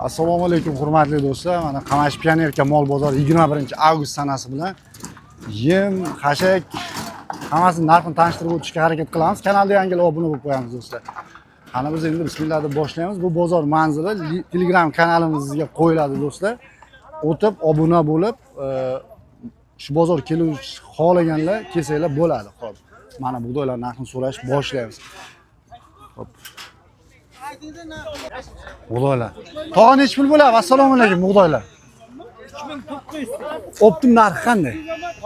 Assalomu alaykum hurmatli do'stlar. Mana Qamash Pionerka mol bozori 21-avgust sanasi bilan yem, xashak hammasini narxini tanishtirib o'tishga harakat qilamiz. Kanalga yangilar obuna bo'lib qo'yamiz do'stlar. Qani biz endi bismillah deb boshlaymiz. Bu bozor manzili Telegram kanalimizga qo'yiladi do'stlar. O'tib obuna bo'lib, shu bozor keluvchi xohlaganlar kelsanglar bo'ladi. Xo'p. Mana bug'doylar narxini so'rash boshlaymiz. Xo'p. Bug'doylar. Tog'a necha pul bo'ladi? Assalomu alaykum bug'doylar. 3900. Optim narxi qanday?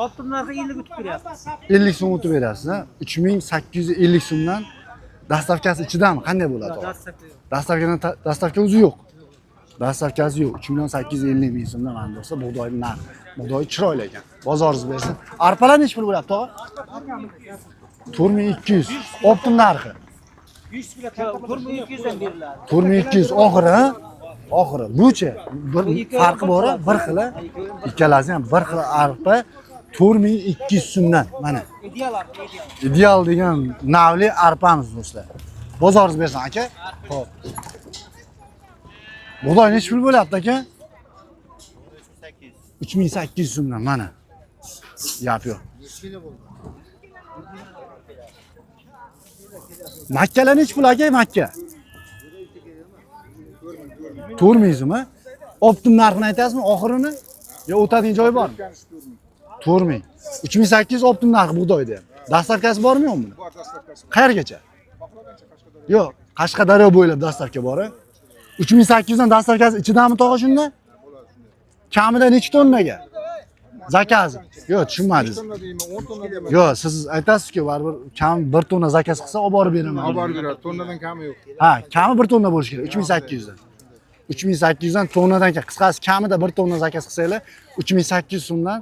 Optim narxi 50 o'tib beryapsiz. 50 so'm o'tib berasiz, ha? 3850 so'mdan dastavkasi ichidami? Qanday bo'ladi? Dastavka o'zi yo'q. Dastavkasi yo'q. 3.850 ming so'mdan mana do'stlar bug'doyning narxi. Bug'doy chiroyli ekan. Bozoringiz bersin. Arpalar necha pul bo'ladi, tog'a? 4200. Optim narxi. 100 kilo 4200 dan beriladi. 4200 oxiri, ha? Oxiri. Bucha bir farqi bor, bir xili. Ikkalasi ham bir xil arpa 4200 so'mdan. Mana. Ideal degan navli arpamiz do'stlar. Bozoringiz bersin aka. Xo'p. Bug'doy necha pul bo'lyapti aka? 3800 so'mdan mana. Yap yo'q. Makkalar necha pul aka, makka? 4000 so'm, ha? Optim narxini aytasizmi, oxirini? Yo, o'tadigan joyi bormi? 4000. 3800 optim narxi bug'doyda ham. Dastavkasi bormi yo'qmi buni? Bor, dastavkasi. Qayergacha? Yo'q, Qashqadaryo bo'ylab dastavka bor, ha? 3800 dan dastavkasi ichidami tog'a shunda? Kamida necha tonnaga? Zakaz. Yo'q, tushunmadingiz. 10 tonna deyman, 10 tonna deyman. Yo'q, siz aytasizki, baribir kam 1 tonna zakaz qilsa olib borib beraman. Olib borib beradi, tonnadan kami yo'q. Ha, kami 1 tonna bo'lishi kerak, 3800 dan. 3800 dan tonnadan kam. Qisqasi kamida 1 tonna zakaz qilsanglar, 3800 so'mdan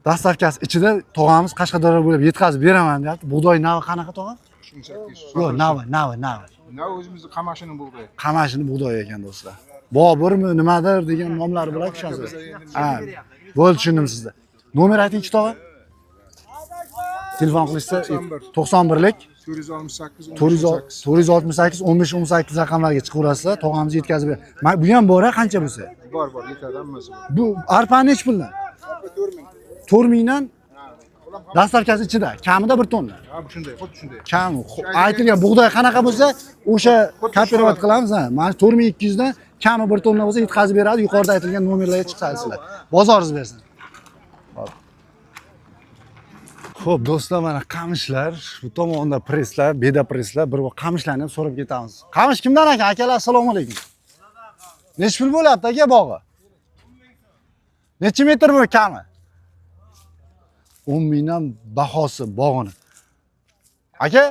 dastavkasi ichida tog'amiz Qashqadaryo bo'ylab yetkazib beraman deyapti. Bug'doy navi qanaqa tog'a? 3800. Yo'q, navi. Na o'zimizning Qamashining bug'doyi. Qamashini bug'doy ekan do'stlar. Boburmi, nimadir degan nomlari bilan tushunasiz. Ha, bo'ldi, tushundim sizni. Nomer aytingchi tog'a? Telefon qilishsa 91lik 468 15 raqamlarga chiqaverasizlar, tog'amiz yetkazib beradi. Bu ham bor-a, qancha bo'lsa? Bor, yetadi hammasi. Bu arpa nechi puldan? 4000 dan dastavkasi ichida, kamida 1 tonna. Ha, bu shunday, xuddi shunday. Kam. Aytilgan bug'doy qanaqa bo'lsa, o'sha kooperativ qilamiz, ha. Mana 4200 dan kami 1 tonna bo'lsa yetkazib beradi. Yuqorida aytilgan nomerlarga chiqasizlar. Bozoringiz bersin. Xo'p, do'stlar, mana qamishlar, bu tomonda presslar, beda presslar, bir qamishlarni ham so'rab ketamiz. Qamish kimdan aka? Akalar, assalomu alaykum. Necha pul bo'lyapti aka bog'i? Necha metr bu kami? 10 mingdan bahosi bog'ini. Aka?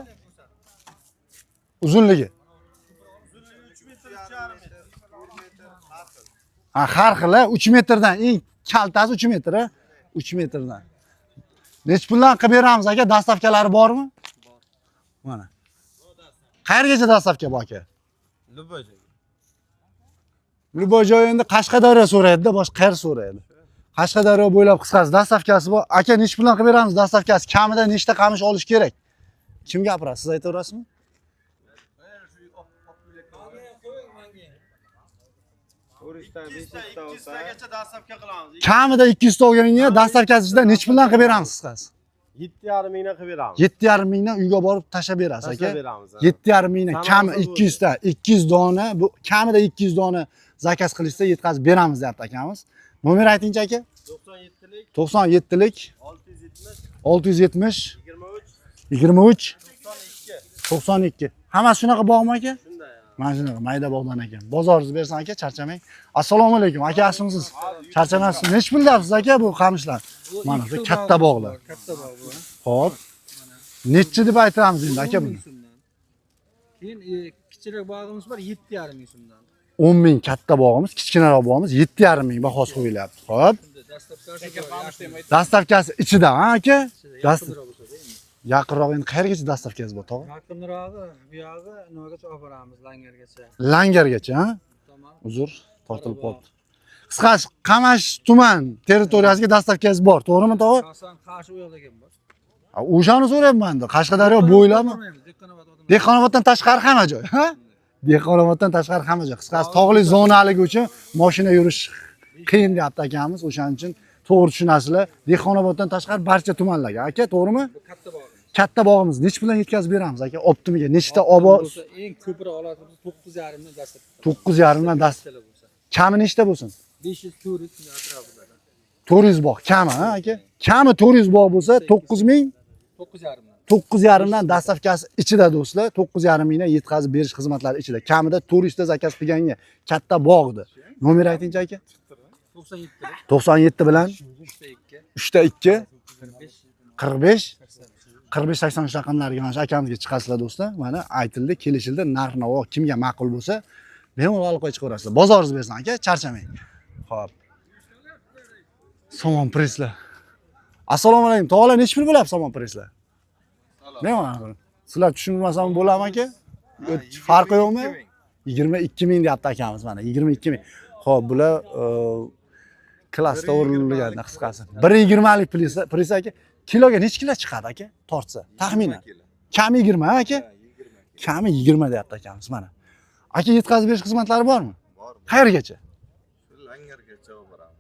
Uzunligi? Ha, har xil, 3 metrdan, eng kaltasi 3 metr, ha? 3 metrdan. Necha puldan qilib beramiz aka? Dastavkalari bormi? Bor. Mana. Qayergacha dastavka bor aka? Любой joy. Любой joy endi Qashqadaryo so'raydi-da, boshqa qayer so'raydi. Qashqadaryo bo'ylab qisqasi dastavkasi bor. Aka necha puldan qilib beramiz dastavkasi? Kamida nechta qamish olish kerak? Kim gapiradi? Siz aytaverasizmi? Kamida 200 ta olganingga dastavkasi ichida necha puldan qilib beramiz qisqasi? 7,5 mingdan qilib beramiz. 7,5 mingdan uyga borib tashlab berasiz aka. Tashlab beramiz. 7,5 mingdan kami 200 ta, 200 dona, bu kamida 200 dona zakaz qilishsa yetkazib beramiz deyapti akamiz. Nomer aytingchi aka? 97lik 670 670 23 23 92. 92. Hammasi shunaqa bog'mi aka? Shunday. Mana shunaqa mayda bog'dan ekan. Bozoringiz bersin aka, charchamang. Assalomu alaykum. Aka, yaxshimisiz? Charchamaysiz. Necha pul deyapsiz aka bu qamishlar? Mana bu katta bog'lar. Katta bog' bu. Xo'p. Nechi deb aytamiz endi aka buni? Keyin kichikroq bog'imiz bor 7,5 ming so'mdan. 10 ming katta bog'imiz, kichkinaroq bog'imiz 7,5 ming bahosi qo'yilyapti. Xo'p. Dastavkasi ichida, ha aka? Yaqinroq endi qayergacha dastavkangiz bor, tog'a? Yaqinrog'i bu yog'i nimaga olib boramiz, Langargacha. Langargacha, ha? Tamam. Uzr, tortilib qoldi. Qisqasi Qamash tuman territoriyasiga dastavkangiz bor, to'g'rimi tog'a? Qarsan qarshi u yoqda ham bor. O'shani so'rayapman-da. Qashqadaryo bo'ylabmi? Dehqonoboddan tashqari hamma joy, ha? Dehqonoboddan tashqari hamma joy. Qisqasi tog'li zonaligi uchun mashina yurish qiyin deyapti akamiz. O'shaning uchun to'g'ri tushunasizlar. Dehqonoboddan tashqari barcha tumanlarga, aka, to'g'rimi? Bu katta bog'imiz. Katta bog'imiz nech bilan yetkazib beramiz, aka? Optimiga nechta obo Bo'lsa eng ko'proq olasiz 9,5 dan dastlab. 9,5 dan dastlab. Ikkala bo'lsa. Kami nechta bo'lsin? 500 400 ming atrofida. 400 bog' kami, ha, aka? Kami 400 bog' bo'lsa 9000 9,5 dan. 9,5 dan dastavkasi ichida do'stlar, 9,5 mingdan yetkazib berish xizmatlari ichida. Kamida 400 ta zakaz qilganga katta bog'di. Nomer aytingchi aka? 97 97 bilan 3 2 3 45 45 80 raqamlariga mana shu akamizga chiqasizlar do'stlar. Mana aytildi, kelishildi, narx-navo kimga ma'qul bo'lsa, bemalol olib qo'yib chiqaverasizlar. Bozoringiz bersin aka, charchamang. Xo'p. Somon preslar. Assalomu alaykum. Tog'lar nechta pul bo'lyapti somon preslar? Bemalol. Sizlar tushunmasam bo'ladimi aka? Farqi yo'qmi? 22 ming deyapti akamiz mana, 22 ming. Xo'p, bular klassda o'rilgan qisqasi. 1.20 lik pres aka. Kiloga necha kilo chiqadi aka? Tortsa, taxminan. Kami 20 ha aka? Kami 20 deyapti akamiz mana. Aka yetkazib berish xizmatlari bormi? Bor. Qayergacha? Langargacha boramiz.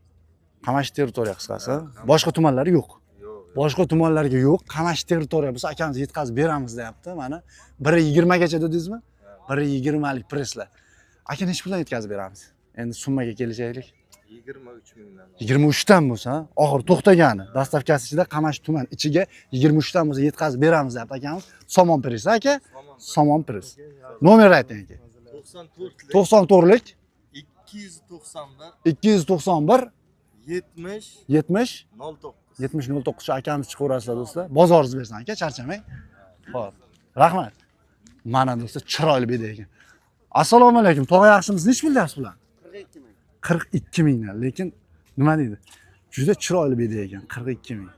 Qamash territoriya qisqasi. Boshqa tumanlar yo'q. Yo'q. Boshqa tumanlarga yo'q. Qamash territoriya bo'lsa akamiz yetkazib beramiz deyapti. Mana 1.20 gacha dedingizmi? 1.20 lik preslar. Aka necha puldan yetkazib beramiz? Endi summaga kelishaylik. 23 mingdan. 23 dan bo'lsa, oxir to'xtagani. Dastavkasi ichida Qamash tuman ichiga 23 dan bo'lsa yetkazib beramiz deyapti akamiz. Somon pres aka? Somon pres. Nomer ayting aka. 94lik 94lik 291 291 70 70 09. 7009 shu akamiz chiqaverasizlar do'stlar. Bozoringiz bersin aka, charchamang. Xo'p. Rahmat. Mana do'stlar chiroyli beda ekan. Assalomu alaykum. Tog'a yaxshimisiz? Nech pullayapsiz bular? 42 ming. 42 mingdan, lekin nima deydi? Juda chiroyli beda ekan, 42 ming.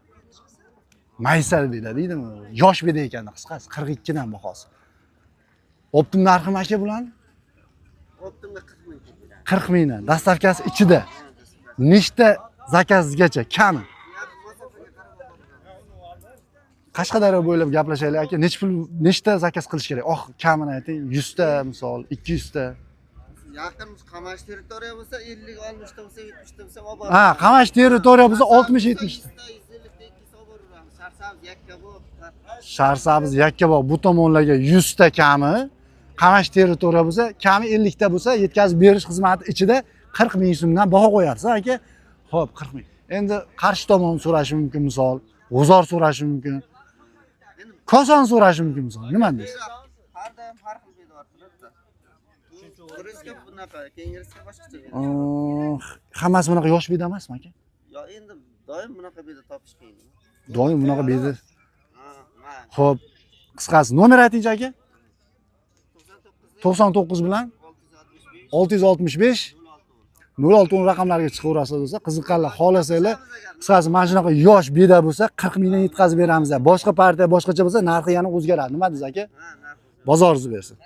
Maysal beda deydimi? Yosh beda ekanda qisqasi 42 dan bahosi. Optim narxi aka bularni? Optimda 40 ming. 40 mingdan. Dastavkasi ichida. Nechta zakazgacha kami? Qashqadaryo bo'ylab gaplashaylik aka. Nechta zakaz qilish kerak? Kamini ayting, 100 ta misol, 200 ta. Yaqin Qamash territoriya bo'lsa 50 60 ta bo'lsa 70 ta bo'lsa olib Ha, Qamash territoriya bo'lsa 60-70 ta. 150 Sharsabz Yakkabog'. Sharsabz Yakkabog' bu tomonlarga 100 ta kami, Qamash territoriya bo'lsa, kami 50 ta bo'lsa, yetkazib berish xizmati ichida 40 ming so'mdan baho qo'yapsiz aka. Xo'p, 40 ming. Endi qarshi tomon so'rashi mumkin misol, G'uzor so'rashi mumkin. Koson so'rashi mumkin misol. Nima deysiz? Har doim har xil beda ortilarda. Turizmga bunaqa, kengirisiga boshqacha. Hammasi bunaqa yosh beda emasmi aka? Yo, endi doim bunaqa beda topish qiyin. Doim bunaqa beda. Ha, mana Xo'p, qisqasi nomer aytingchi aka? 99 bilan 665 06 raqamlarga chiqaverasizlar do'stlar. Qiziqqanlar xohlasanglar, qisqasi mana shunaqa yosh beda bo'lsa 40 mingdan yetkazib beramiz. Boshqa partiya boshqacha bo'lsa, narxi yana o'zgaradi. Nima deysiz aka? Bozoringiz bersin.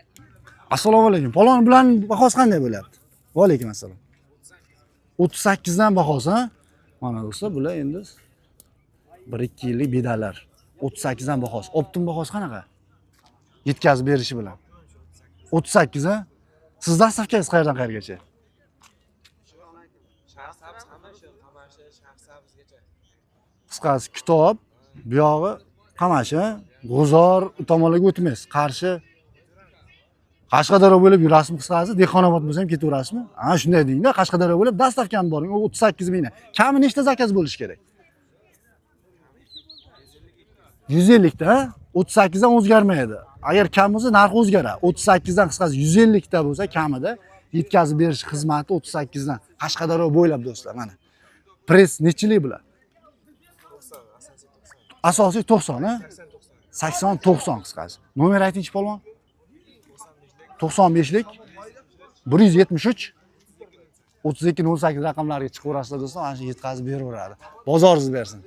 Assalomu alaykum. Palon bilan bahosi qanday bo'lyapti? Va alaykum assalom. 38 dan bahosi, ha? Mana do'stlar, bular endi 1-2 yillik bedalar. 38 dan bahosi. Optim bahosi qanaqa? Yetkazib berishi bilan. 38 ha? Siz dastavkangiz qayerdan qayergacha? Sharsabz hamma shu Qamashi Sharsabzgacha. Qisqasi kitob, bu yog'i Qamashi, G'uzor tomonlarga o'tmaysiz. Qarshi Qashqadaryo bo'lib yurasizmi qisqasi? Dehqonobod bo'lsa ham ketaverasizmi? Ha, shunday deng-da, Qashqadaryo bo'lib dastavkani boring. 38 mingdan. Kami nechta zakaz bo'lishi kerak? 150 ta, 38 dan o'zgarmaydi. Agar kam bo'lsa, narxi o'zgaradi. 38 dan qisqasi 150 ta bo'lsa kamida yetkazib berish xizmati 38 dan. Qashqadaryo bo'ylab do'stlar, mana. Press nechilik bular? 90, asosiy 90. Asosiy 90, ha? 80-90 qisqasi. Nomer aytingchi polvon? 95lik 173 3208 raqamlariga chiqaverasizlar do'stlar. Mana shu yetkazib beraveradi. Bozoringiz bersin.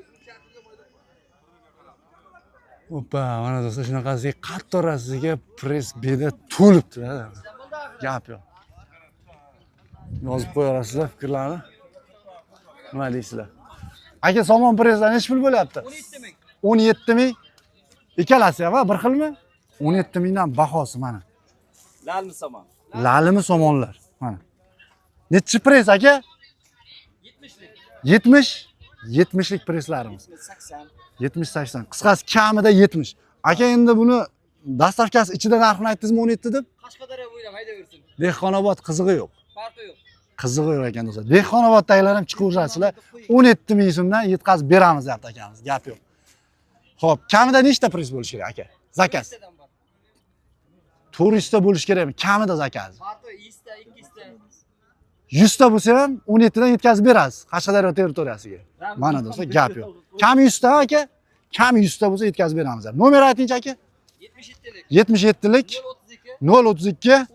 Oppa, mana do'stlar shunaqasiga qattorasiga press beda to'libdi. Gap yo'q. Yozib qo'yarasizlar fikrlarni. Nima deysizlar? Aka, somon presslar necha pul bo'lyapti? 17 ming. 17 ming. Ikkalasi ham bir xilmi? 17 mingdan bahosi mana. Lalmi somon? Lalimi somonlar. Mana. Nechi pres aka? 70. 70lik preslarimiz. 80. 70-80. Qisqasi kamida 70. Aka endi buni dastavkasi ichida narxini aytdingizmi 17 deb? Qashqadaryo bo'ylab haydaversin. Dehqonobod qizig'i yo'q. Farqi yo'q. Qizig'i yo'q ekan do'stlar. Dehqonoboddagilar ham chiqaverasizlar. 17 ming so'mdan yetkazib beramiz deyapti akamiz. Gap yo'q. Xo'p, kamida nechta pres bo'lishi kerak aka? Zakaz. 400 ta bo'lishi kerakmi? Kamida zakaz. Farqi 100 ta, 200 ta. 100 ta bo'lsa ham 17 dan yetkazib berasiz Qashqadaryo territoriyasiga. Mana do'stlar, gap yo'q. Kami 100 ta aka, kami 100 ta bo'lsa yetkazib beramiz. Nomer aytingchi aka? 77lik 032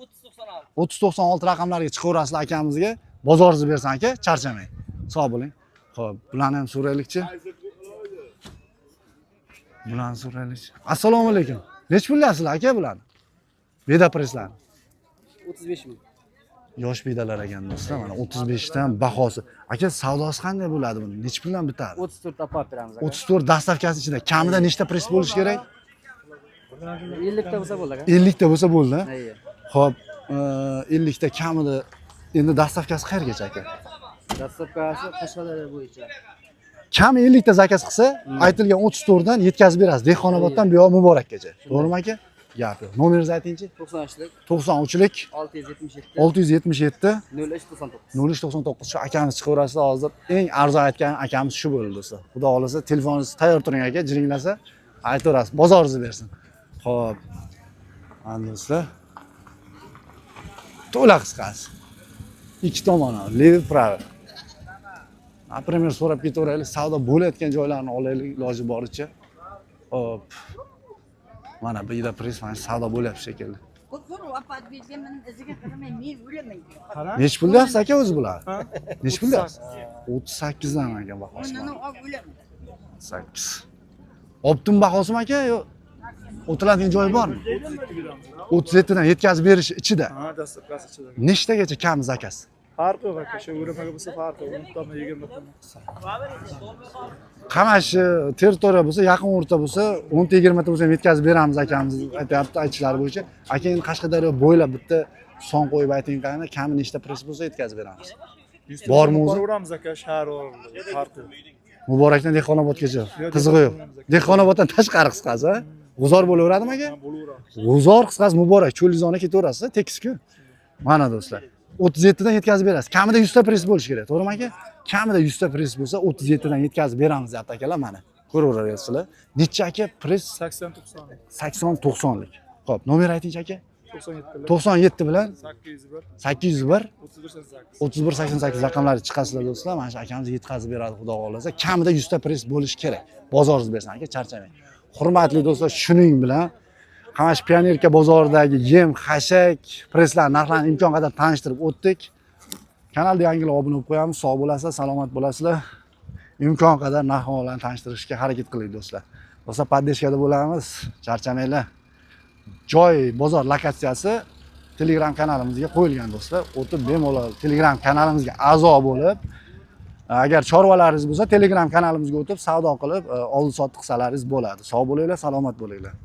3096 raqamlarga chiqaverasizlar akamizga. Bozoringizni bersin aka, charchamang. Sog' bo'ling. Xo'p, bularni ham so'raylikchi. Bularni so'raylikchi. Assalomu alaykum. Nech pulyapsizlar aka bularni? Beda preslarni. 35 ming. Yosh bedalar ekan do'stlar, mana 35 dan bahosi. Aka, savdosi qanday bo'ladi buni? Nech puldan bitadi? 34 ta olib beramiz aka. 34 dastavkasi ichida kamida nechta pres bo'lishi kerak? 50 ta bo'lsa bo'ldi aka. 50 ta bo'lsa bo'ldi. Ayyo. Xo'p, 50 ta kamida endi dastavkasi qayergacha aka? Dastavkasi Qashqadaryo bo'yicha. Kami 50 ta zakaz qilsa, aytilgan 34 dan yetkazib berasiz. Dehqonoboddan bu yoq Muborakgacha. To'g'rimi aka? Gap yo'q. Nomeringizni aytingchi. 93lik 93lik 677 677 0399. 0399 shu akamiz chiqaverasizlar hozir. Eng arzon aytgan akamiz shu bo'ldi do'stlar. Xudo xolasa telefoningiz tayyor turing aka, jiringlasa aytaverasiz. Bozoringizni bersin. Xo'p. Mana do'stlar. To'la qisqasi. Ikki tomoni, levi pravi. Например, so'rab ketaveraylik, savdo bo'layotgan joylarni olaylik iloji boricha. Hop. Mana bu yerda pres mana savdo bo'lyapti shekilli. Nech pul deyapsiz aka o'zi bular? Nech pul deyapsiz? 38 dan ekan bahosi. 38. Optim bahosimi aka yo o'tiladigan joyi bormi? 37 dan yetkazib berish ichida. Ha, dastavkasi ichida. Nechtagacha kam zakaz? Farqi yo'q aka, shu Yevropaga bo'lsa farqi yo'q. 10 tonni 20 tonni. Qamashi territoriya bo'lsa, yaqin o'rta bo'lsa, 10 ta 20 ta bo'lsa ham yetkazib beramiz akamiz aytyapti aytishlari bo'yicha. Aka endi Qashqadaryo bo'ylab bitta son qo'yib ayting qani, kami nechta pres bo'lsa yetkazib beramiz. Bormi o'zi? Boraveramiz aka, shahar farqi yo'q. Muborakdan Dehqonobodgacha. Qizig'i yo'q. Dehqonoboddan tashqari qisqasi, ha? G'uzor bo'laveradimi aka? Bo'laveradi. G'uzor qisqasi Muborak, cho'lizona ketaverasiz, tekis-ku. Mana do'stlar. 37 dan yetkazib berasiz. Kamida 100 ta pres bo'lishi kerak, to'g'rimi aka? Kamida 100 ta pres bo'lsa 37 dan yetkazib beramiz deyapti akalar mana. Ko'raverasizlar. Necha aka pres? 80-90. 80-90lik. Xo'p, nomer aytingchi aka? 97 97 bilan 801 801 3188. 3188 raqamlarga chiqasizlar do'stlar. Mana shu akamiz yetkazib beradi, xudo xolasa. Kamida 100 ta pres bo'lishi kerak. Bozoringiz bersin aka, charchamang. Hurmatli do'stlar, shuning bilan Qamash Pionerka bozoridagi yem, xashak, preslar narxlarini imkon qadar tanishtirib o'tdik. Kanalga yangilar obuna bo'lib qo'yamiz. Sog' bo'lasizlar, salomat bo'lasizlar. Imkon qadar narx-navolarni tanishtirishga harakat qiling do'stlar. Bo'lsa poddeshkada bo'lamiz. Charchamanglar. Joy, bozor lokatsiyasi Telegram kanalimizga qo'yilgan do'stlar. O'tib bemalol Telegram kanalimizga a'zo bo'lib, agar chorvalaringiz bo'lsa Telegram kanalimizga o'tib savdo qilib, oldi-sotdi qilsalaringiz bo'ladi. Sog' bo'linglar, salomat bo'linglar.